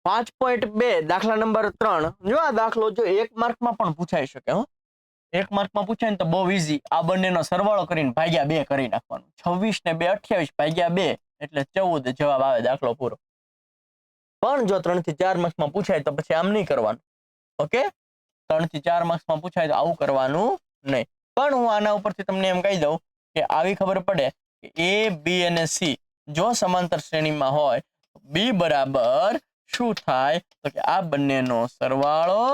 5.2 દાખલા નંબર 3 જો આ દાખલો જો 1 માર્કમાં પણ પૂછાઈ શકે હો 1 માર્કમાં પૂછાય ને તો બહુ ઈઝી આ બંનેનો સરવાળો કરીને ભાગ્યા 2 કરી નાખવાનું 26 ને 2 28 ભાગ્યા 2 એટલે 14 જવાબ આવે દાખલો પૂરો પણ જો 3 થી 4 માર્ક્સમાં પૂછાય તો પછી આમ નહીં કરવાનું ઓકે 3 થી 4 માર્ક્સમાં પૂછાય તો આવું કરવાનું નહીં પણ હું આના ઉપરથી તમને એમ કહી દઉં કે આવી ખબર પડે કે A B અને C જો સમાંતર શ્રેણીમાં હોય B બરાબર શું થાય તો કે આ બંનેનો સરવાળો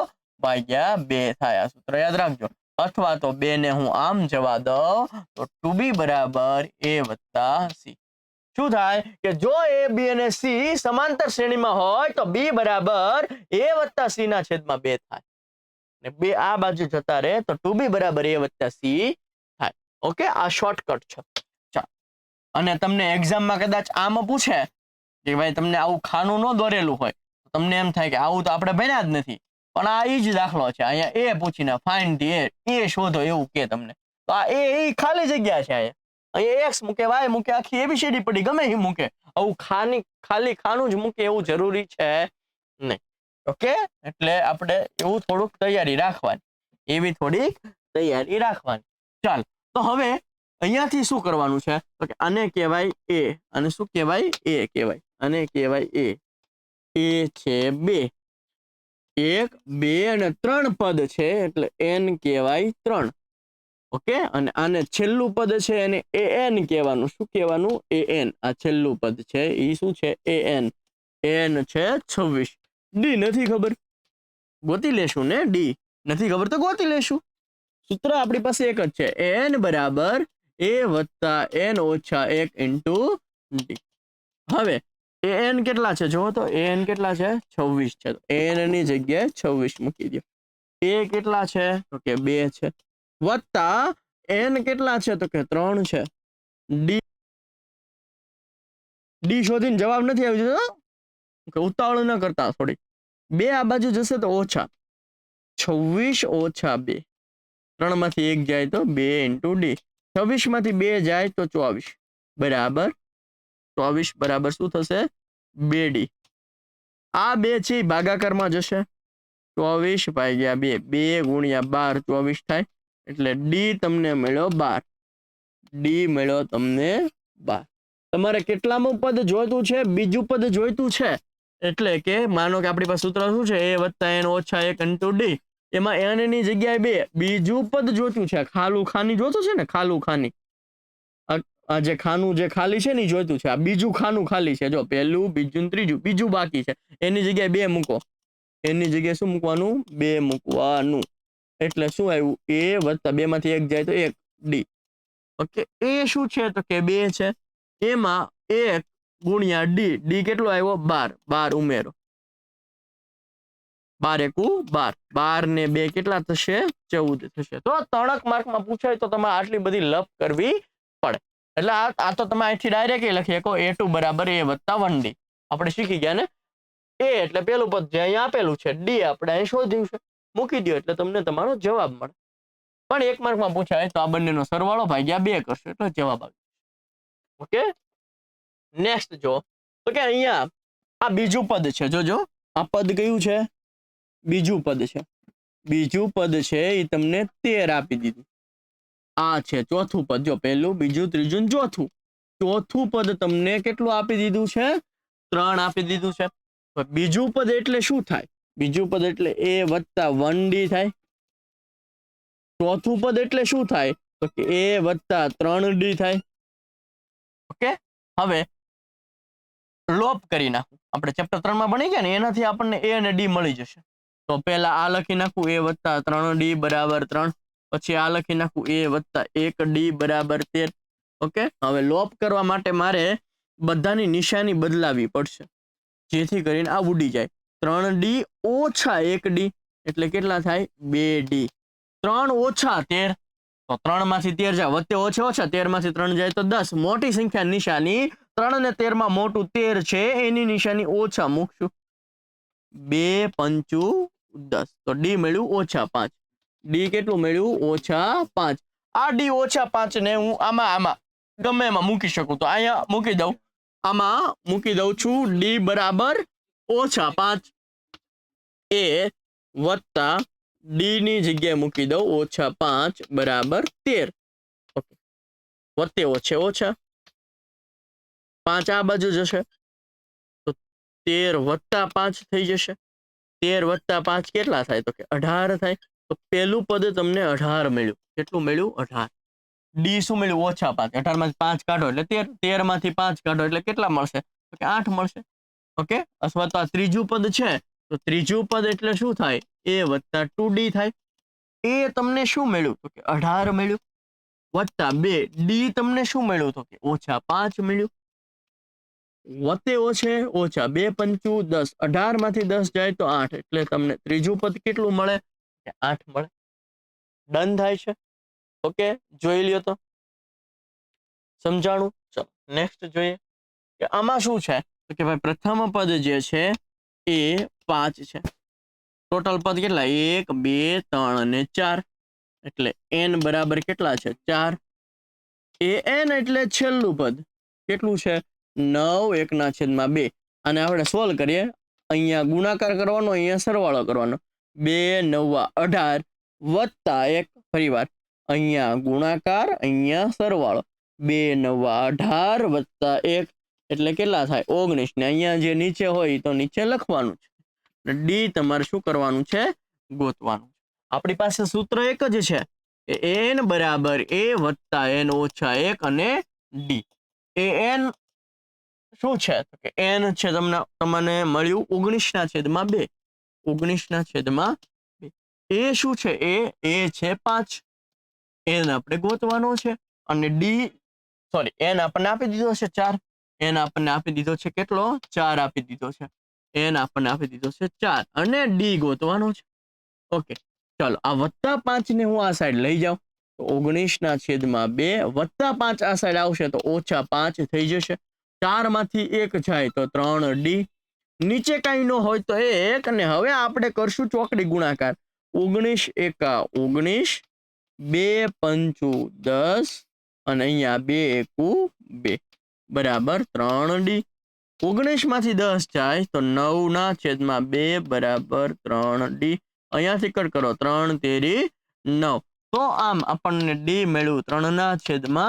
ભાગ્યા 2 થાય આ સૂત્ર યાદ રાખજો અથવા તો 2 ને હું આમ જવા દઉં તો 2B બરાબર A + C શું થાય કે જો A B અને C સમાંતર શ્રેણીમાં હોય તો B બરાબર A + C ના છેદમાં 2 થાય ને 2 આ બાજુ જતા રહે તો 2B બરાબર A + C થાય ઓકે આ શોર્ટકટ છે ચાલો અને તમને એક્ઝામમાં કદાચ આમ પૂછે કે ભાઈ તમને આવું ખાનું ન દોરેલું હોય તો તમને એમ થાય કે આવું તો આપણે ભણ્યા જ નથી પણ આ ઈ જ દાખલો છે અહીંયા A પૂછીને ફાઇન્ડ ધી A શોધો એવું કે તમને તો આ A ખાલી જગ્યા છે અહીંયા X મૂકે Y મૂકે આખી ABCD પડી ગમે એ મૂકે આવું ખાલી ખાનું જ મૂકે એવું જરૂરી છે નહીં ઓકે એટલે આપણે એવું થોડુંક તૈયારી રાખવાની ચાલ તો હવે અહીંયાથી શું કરવાનું છે તો કે આને કહેવાય A અને શું કહેવાય A કહેવાય આને કહેવાય A છે 2 1 2 અને 3 પદ છે એટલે n કહેવાય 3 ઓકે અને આને છેલ્લું પદ છે એને an કહેવાનું શું કહેવાનું an આ છેલ્લું પદ છે ઈ શું છે an n છે 26 d નથી ખબર ગોતી લેશું ને d નથી ખબર તો ગોતી લેશું સૂત્ર આપણી પાસે એક જ છે n બરાબર A + n - 1 * d હવે an કેટલા છે જો તો an કેટલા છે 26 છે તો n ની જગ્યાએ 26 મૂકી દો a કેટલા છે તો કે 2 છે વત્તા n કેટલા છે તો કે 3 છે d શોધીને જવાબ નથી આવ્યો કે ઉતાવળ ન કરતા થોડી 2 આ બાજુ જશે તો ઓછા 26 - 2 3 માંથી 1 જાય તો 2 * d 26 માંથી 2 જાય તો 24 બરાબર 24 બરાબર શું થશે 2d આ 2 છે ભાગાકારમાં જશે 24 ભાગ્યા 2 2 ગુણ્યા 12 24 થાય એટલે d તમને મળ્યો 12 d મળ્યો તમને 12 તમારે કેટલામું પદ જોઈતું છે બીજું પદ જોઈતું છે એટલે કે માનો કે આપણી પાસે સૂત્ર શું છે A + n - 1 * d એમાં n ની જગ્યાએ 2 બીજું પદ જોઈતું છે ખાલું ખાની જોઈતું છે ને ખાલું ખાની આ જે ખાનું જે ખાલી છે ને જોઈતું છે આ બીજું ખાનું ખાલી છે જો પહેલું બીજું ત્રીજું બીજું બાકી છે એની જગ્યાએ 2 મૂકો એની જગ્યાએ શું મૂકવાનું 2 મૂકવાનું એટલે શું આવ્યું A + 2 માંથી 1 જાય તો 1 d ઓકે A શું છે તો કે 2 છે એમાં 1 ગુણ્યા d કેટલો આવ્યો 12 ઉમેરો 12 * 1 12 ને 2 કેટલા થશે 14 થશે તો 3 માર્કમાં પૂછાય તો તમારે આટલી બધી લપ કરવી પડે એટલે આ તો તમે અહીંથી ડાયરેક્ટ લખી શકો A2 બરાબર A + 1d આપણે શીખી ગયા ને A એટલે પેલું પદ જે અહીંયા આપેલું છે d આપણે અહીં શોધ્યું છે મૂકી દો એટલે તમને તમારો જવાબ મળે પણ 1 માર્કમાં પૂછાય તો આ બંનેનો સરવાળો ભાગ્યા 2 કરશો એટલે જવાબ આવે ઓકે નેક્સ્ટ જો તો કે અહીંયા આ બીજું પદ છે જોજો આ પદ કયું છે બીજું પદ છે એ તમને 13 આપી દીધું આ છે ચોથું પદ જો પહેલું બીજું ત્રીજું ચોથું પદ તમને કેટલું આપી દીધું છે 3 આપી દીધું છે બીજું પદ એટલે શું થાય બીજું પદ એટલે A + 1d થાય ચોથું પદ એટલે શું થાય તો કે A + 3d થાય ઓકે હવે લોપ કરી નાખું આપણે ચેપ્ટર 3 માં ભણી ગયા ને એનાથી આપણને A અને D મળી જશે તો પહેલા આ લખી નાખું A + 3d બરાબર 3 પછી આ લખી નાખું A + 1d બરાબર 13 ઓકે હવે લોપ કરવા માટે મારે બધાની નિશાની બદલાવી પડશે જેથી કરીને આ ઉડી જાય 3d - 1d એટલે કેટલા થાય 2d 3 - 13 તો 3 માંથી 13 જાય વચ્ચે ઓછા 13 માંથી 3 જાય તો 10 મોટી સંખ્યા નિશાની 3 અને 13 માં મોટું 13 છે એની નિશાની ઓછા મૂકશું 2 × 5 10 તો d મળ્યું -5 d કેટલું મળ્યું -5 આ d -5 ને હું આમાં ગમે એમાં મૂકી શકું તો અહીંયા મૂકી દઉં આમાં મૂકી દઉં છું d બરાબર ઓછા 5 એ વત્તા ડી ની જગ્યાએ મૂકી દઉં -5 બરાબર 13. ઓકે, વત્તે ઓછે ઓછા 5 આ બાજુ જશે તો 13 વત્તા 5 થઈ જશે. 13 વત્તા 5 કેટલા થાય? તો કે 18 થાય. તો પહેલું પદ તમને 18 મળ્યું. કેટલું મળ્યું? 18. ડી શું મળ્યું? -5. 18 માંથી 5 કાઢો એટલે 13. 13 માંથી 5 કાઢો એટલે કેટલા મળશે? તો કે 8 મળશે. ઓકે, અથવા તો આ ત્રીજું પદ છે તો ત્રીજું પદ એટલે શું થાય? a વત્તા 2d થાય. એ તમને શું મળ્યું? તો કે 18 મળ્યું વત્તા 2 ડી તમને શું મળ્યું? તો કે -5 મળ્યું. વત્તે ઓછે ઓછા 2 પંચું 10. 18 માંથી 10 જાય તો 8 એટલે તમને ત્રીજું પદ કેટલું મળે? 8 મળે. ડન થાય છે. ઓકે, જોઈ લ્યો તો સમજાણું. ચલો નેક્સ્ટ જોઈએ કે આમાં શું છે. તો કે ભાઈ પ્રથમ પદ જે છે એ 5 છે. ટોટલ પદ કેટલા? 1 2 3 અને 4 એટલે n બરાબર કેટલા છે? 4. an એટલે છેલ્લું પદ કેટલું છે? 9 1/2. અને આપણે સોલ્વ કરીએ. અહીંયા ગુણાકાર કરવાનો, અહીંયા સરવાળો કરવાનો. 2 9 18 વત્તા 1 ફરીવાર અહીંયા ગુણાકાર, અહીંયા સરવાળો. 2 9 18 વત્તા 1 એટલે કેટલા થાય? 19. ને અહીંયા જે નીચે હોય તો નીચે લખવાનું છે. ડી તમારે શું કરવાનું છે? ગોતવાનું. આપણી પાસે સૂત્ર એક જ છે કે n બરાબર a વત્તા n ઓછા 1 અને ડી. an શું છે? તો કે n છે તમને મળ્યું 19/2. 19/2. એ શું છે? એ છે 5. n આપણે ગોતવાનો છે. અને ડી સોરી n આપણને આપી દીધો છે 4. n આપણને આપી દીધો છે કેટલો? 4 આપી દીધો છે. n આપણને આપી દીધો છે 4 અને ડી ગોતવાનો છે. ઓકે, ચાલો આ વત્તા 5 ને હું આ સાઈડ લઈ જાઉં તો 19/2 વત્તા 5 આ સાઈડ આવશે તો ઓછા 5 થઈ જશે. 4 માંથી 1 જાય તો 3d. નીચે કઈ ન હોય તો 1. અને હવે આપણે કરશું ચોકડી ગુણાકાર. 19 એકા 19, 2 પંચું 10 અને અહીંયા 2 એકુ 2 બરાબર 3d. 19 માંથી 10 જાય તો 9/2 બરાબર 3d. અહીંયાથી કટ કરો 3 તેરી 9. તો આમ આપણને ડી મળ્યું 3/2.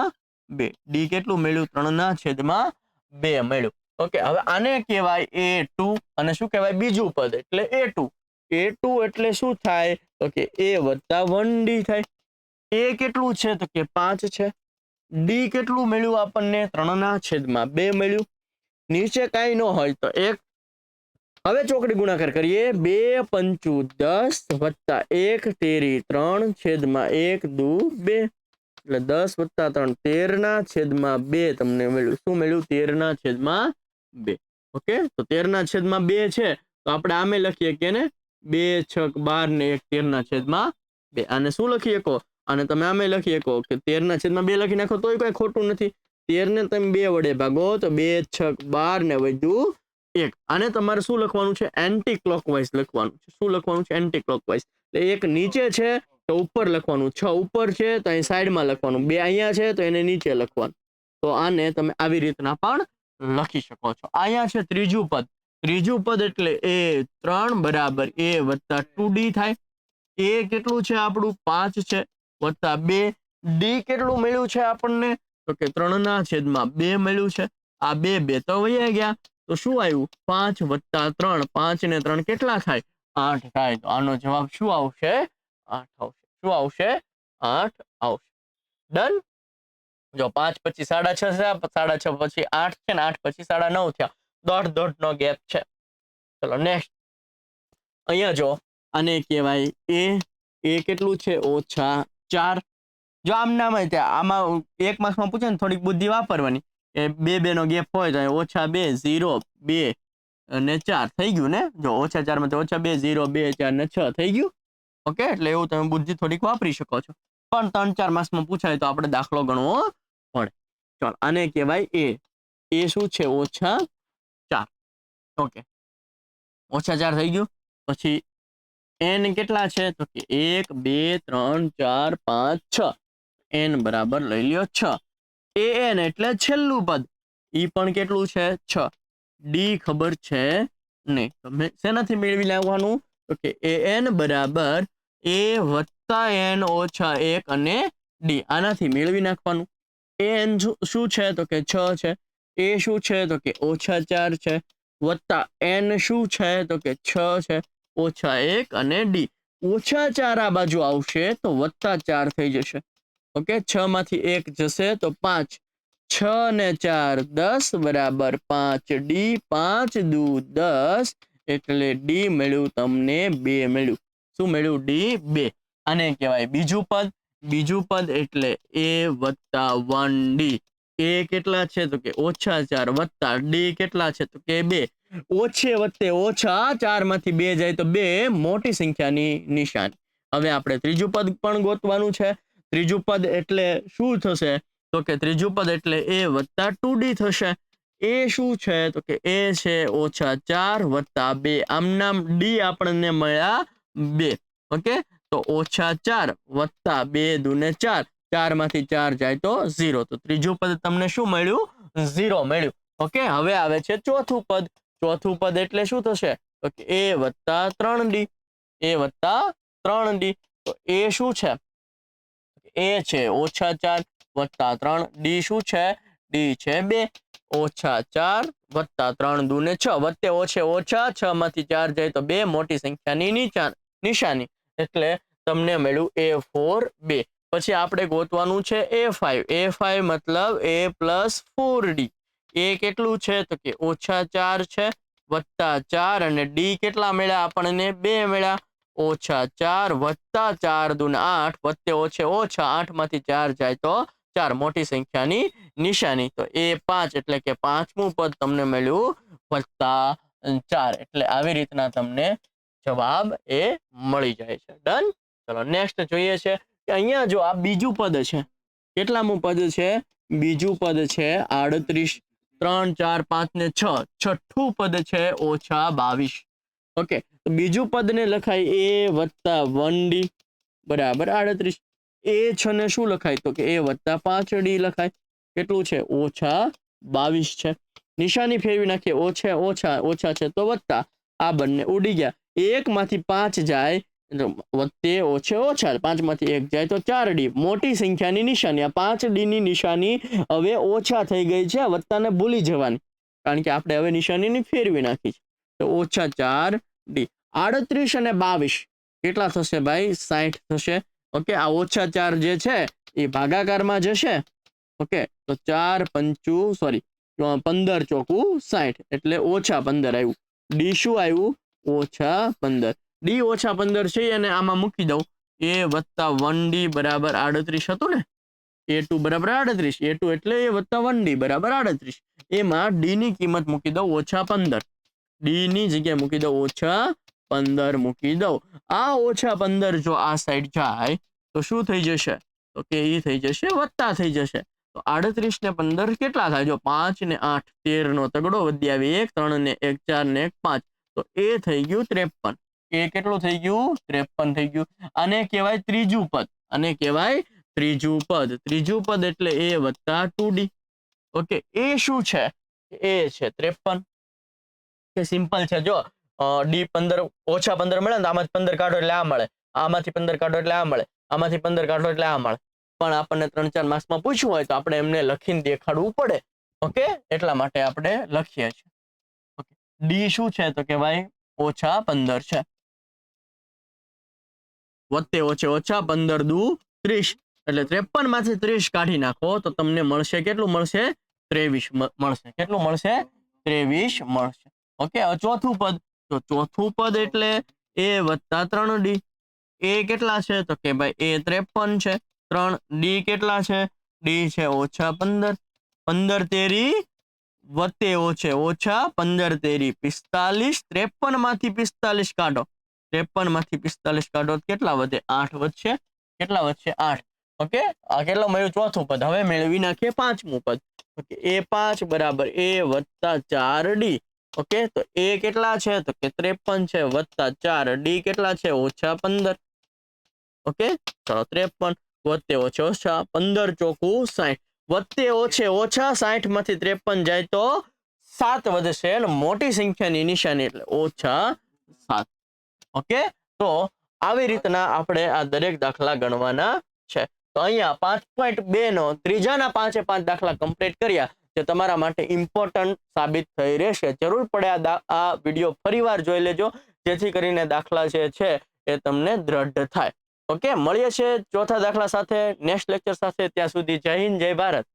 ડી કેટલું મળ્યું? 3/2 મળ્યું. ઓકે, હવે આને કહેવાય a2 અને શું કહેવાય? બીજું પદ એટલે a2. a2 એટલે શું થાય? તો કે a વત્તા 1d થાય. a કેટલું છે? તો કે 5 છે. ડી કેટલું મળ્યું આપણને? 3/2 મળ્યું. નીચે કાંઈ ન હોય તો 1. હવે ચોકડી ગુણાકાર કરીએ. 2 પંચું 10 વત્તા 1 તેરી 3 છેદમાં 1 દુ 2 એટલે 10 વત્તા 3 13/2 તમને મળ્યું. શું મળ્યું? 13/2. ઓકે, તો 13/2 છે તો આપણે આમે લખીએ કે ને 2 6 12 ને 1 13/2. આને શું લખી શકો? અને તમે આમે લખી શકો કે 13/2 લખી નાખો તોય કઈ ખોટું નથી. 13 ને તમે 2 વડે ભાગો તો 2 6 12 ને વધ્યું 1. આને તમારે શું લખવાનું છે? એન્ટી ક્લોકવાઇઝ લખવાનું છે. શું લખવાનું છે? Anti clockwise. એટલે 1 નીચે છે તો ઉપર લખવાનું, 6 ઉપર છે તો અહીં સાઈડમાં લખવાનું, 2 અહીંયા છે તો એને નીચે લખવાનું. તો આને તમે આવી રીતના પણ લખી શકો છો. અહીંયા છે ત્રીજું પદ. ત્રીજું પદ એટલે a3 બરાબર a વત્તા 2d થાય. a કેટલું છે આપણું? 5 છે વત્તા 2. ડી કેટલું મળ્યું છે આપણને? તો કે 3/2 મળ્યું છે. આ 2 2 તો વહી ગયા તો શું આવ્યું? 5 વત્તા 3. 5 ને 3 કેટલા થાય? 8 થાય. તો આનો જવાબ શું આવશે? 8 આવશે. શું આવશે? 8 આવશે. ડન. જો 5 પછી 6.5 છે, 6.5 પછી 8 છે ને 8 પછી 9.5 થયા. દોઢ નો ગેપ છે. ચલો નેક્સ્ટ. અહીંયા જો આને કહેવાય એ કેટલું છે? -4. જો આમ નામ આમાં 1 માર્ક્સમાં પૂછે ને થોડીક બુદ્ધિ વાપરવાની. એ 2 નો ગેપ હોય તો -2 0 2 અને 4 થઈ ગયું ને. જો -4 માંથી -2 0 2 4 ને 6 થઈ ગયું. ઓકે, એટલે એવું તમે બુદ્ધિ થોડીક વાપરી શકો છો. પણ 3-4 માર્ક્સમાં પૂછાય તો આપણે દાખલો ગણવો પડે. ચાલો આને કહેવાય એ શું છે? -4. ઓકે, -4 થઈ ગયું. પછી n કેટલા છે? તો કે 1 2 3 4 5 6. n બરાબર લઈ લ્યો 6. an એટલે છેલ્લું પદ. ઈ પણ કેટલું છે? 6. ડી ખબર છે નહીં. તો શેનાથી મેળવી લાવવાનું? તો કે an બરાબર a વત્તા n ઓછા 1 અને d. આનાથી મેળવી નાખવાનું. an શું છે? તો કે 6 છે. a શું છે? તો કે ઓછા 4 છે. વત્તા n શું છે? તો કે 6 છે. ઓછા 1 અને d. ઓછા 4 આ બાજુ આવશે તો વત્તા 4 થઈ જશે. ઓકે, 6 માંથી 1 જશે તો 5. 6 ને 4 10 બરાબર 5d. 5 દુ 10 એટલે d મળ્યું તમને 2 મળ્યું. શું મળ્યું? d 2. આને કહેવાય બીજું પદ. બીજું પદ એટલે a વત્તા 1d. a કેટલા છે? તો કે ઓછા 4 વત્તા d કેટલા છે? તો કે 2. ઓછે વત્તે ઓછા 4 માંથી 2 જાય તો 2 મોટી સંખ્યાની નિશાની. હવે આપણે ત્રીજું પદ પણ ગોતવાનું છે. ત્રીજું પદ એટલે શું થશે? તો કે ત્રીજું પદ એટલે a વત્તા 2d થશે. એ શું છે? તો કે એ છે ઓછા 4 વત્તા 2. આમ નામ d આપણને મળ્યા 2. ઓકે, તો ઓછા 4 વત્તા 2 દુને 4. 4 માંથી 4 જાય તો 0. તો ત્રીજું પદ તમને શું મળ્યું? 0 મળ્યું. ઓકે, હવે આવે છે ચોથું પદ. ચોથું પદ એટલે શું થશે? તો કે a વત્તા 3d. a વત્તા 3d. તો એ શું છે? એ છે ઓછા 4 વત્તા 3. d શું છે? d છે 2. ઓછા 4 વત્તા 3 દુને 6. વત્તે ઓછે ઓછા 6 માંથી 4 જાય તો 2 મોટી સંખ્યાની નિશાની. એટલે તમને મળ્યું a4 2. પછી આપણે ગોતવાનું છે a5. a5 મતલબ a પ્લસ 4d. એ કેટલું છે? તો કે ઓછા 4 છે વત્તા 4 અને d કેટલા મળ્યા આપણને? 2 મળ્યા. ઓછા 4 વત્તા 4 દુને 8. વત્તે ઓછે ઓછા 8 માંથી 4 જાય તો 4 મોટી સંખ્યાની નિશાની. તો a5 એટલે કે પાંચમું પદ તમને મળ્યું વત્તા 4. એટલે આવી રીતના તમને જવાબ એ મળી જાય છે. ડન. ચલો નેક્સ્ટ જોઈએ છે કે અહીંયા જો આ બીજું પદ છે. કેટલામું પદ છે? બીજું પદ છે 38. 3 4 5 ને 6. છઠ્ઠું પદ છે ઓછા 22. ઓકે, તો બીજું પદને લખાય a વત્તા 1d બરાબર 38. એ 6 ને શું લખાય? તો કે a વત્તા 5d લખાય. કેટલું છે? ઓછા 22 છે. નિશાની ફેરવી નાખીએ. ઓછા ઓછા ઓછા છે તો વત્તા. આ બંને ઉડી ગયા. 1 માંથી 5 જાય વત્તે ઓછે ઓછા. 5 માંથી 1 જાય તો 4d. મોટી સંખ્યાની નિશાની. આ 5d ની નિશાની હવે ઓછા થઈ ગઈ છે. વત્તાને ભૂલી જવાની, કારણ કે આપણે હવે નિશાનીની ફેરવી નાખી છે. તો ઓછા 4d. 38 અને 22 કેટલા થશે ભાઈ? 60 થશે. ઓકે, આ ઓછા 4 જે છે એ ભાગાકારમાં જશે. ઓકે, તો 15 ચોકું 60 એટલે ઓછા 15 આવ્યું. ડી શું આવ્યું? ઓછા 15. ડી ઓછા 15 છે અને આમાં મૂકી દઉં. a વત્તા 1d બરાબર 38 હતું ને? a2 બરાબર 38. a2 એટલે a વત્તા 1d બરાબર 38. એમાં d ની કિંમત મૂકી દઉં ઓછા 15. d ની જગ્યાએ મૂકી દઉં ઓછા 15 મૂકી દઉં. આ ઓછા 15 જો આ સાઈડ જાય તો શું થઈ જશે? તો કે એ થઈ જશે વત્તા થઈ જશે. તો 38 ને 15 કેટલા થાય? જો 5 ને 8 13 નો તગડો વધી આવી 1 3 ને 1 4 ને 1 5. તો એ થઈ ગયું 53. એ કેટલું થઈ ગયું? 53 થઈ ગયું. આને કહેવાય ત્રીજું પદ. આને કહેવાય ત્રીજું પદ. ત્રીજું પદ એટલે a વત્તા 2d. ઓકે, એ શું છે? એ છે 53. કે સિમ્પલ છે. જો d 15 ઓછા 15 મળે ને, આમાંથી 15 કાઢો એટલે આ મળે. આમાંથી 15 કાઢો એટલે આ મળે. આમાંથી 15 કાઢો એટલે આ મળે. પણ આપણને 3-4 માર્ક્સમાં પૂછ્યું હોય તો આપણે એમને લખીને દેખાડવું પડે. ઓકે, એટલા માટે આપણે લખીએ છીએ. ઓકે, ડી શું છે? તો કે ભાઈ ઓછા 15 છે. વત્તે ઓછે ઓછા 15 દુ 30. એટલે 53 માંથી 30 કાઢી નાખો તો તમને મળશે કેટલું મળશે? 23 મળશે. કેટલું મળશે? 23 મળશે. ઓકે, હવે ચોથું પદ. તો ચોથું પદ એટલે a વત્તા 3d. એ કેટલા છે? તો કે ભાઈ a 53 છે. 3d કેટલા છે? d છે ઓછા 15. 15 તેરી વત્તે ઓછે ઓછા 15 તેરી 45. 53 માંથી 45 કાઢો. 53 માંથી 45 કાઢો કેટલા વધે? 8 વધશે. કેટલા વધશે? 8. ઓકે, આ કેટલો મળ્યું? ચોથું પદ. હવે મેળવી નાખીએ પાંચમું પદ. ઓકે, a5 બરાબર a વત્તા 4d. ઓકે, તો a કેટલા છે? તો કે 53 છે વત્તા 4d કેટલા છે? ઓછા 15. ઓકે, ચલો 53 વત્તે ઓછે ઓછા 15 ચોકું 60. વત્તે ઓછે ઓછા 60 માંથી 53 જાય તો 7 વધશે અને મોટી સંખ્યાની નિશાની એટલે -7. ઓકે, તો આવી રીતના આપણે આ દરેક દાખલા ગણવાના છે. તો અહીંયા 5.2 નો ત્રીજાના 5 દાખલા કમ્પ્લીટ કર્યા, જે તમારા માટે ઇમ્પોર્ટન્ટ સાબિત થઈ રહેશે. જરૂર પડે આ વિડીયો ફરીવાર જોઈ લેજો, જેથી કરીને દાખલા જે છે એ તમને દ્રઢ થાય. ઓકે, મળીએ છીએ ચોથા દાખલા સાથે નેક્સ્ટ લેક્ચર સાથે. ત્યાં સુધી જય હિન્દ, જય ભારત.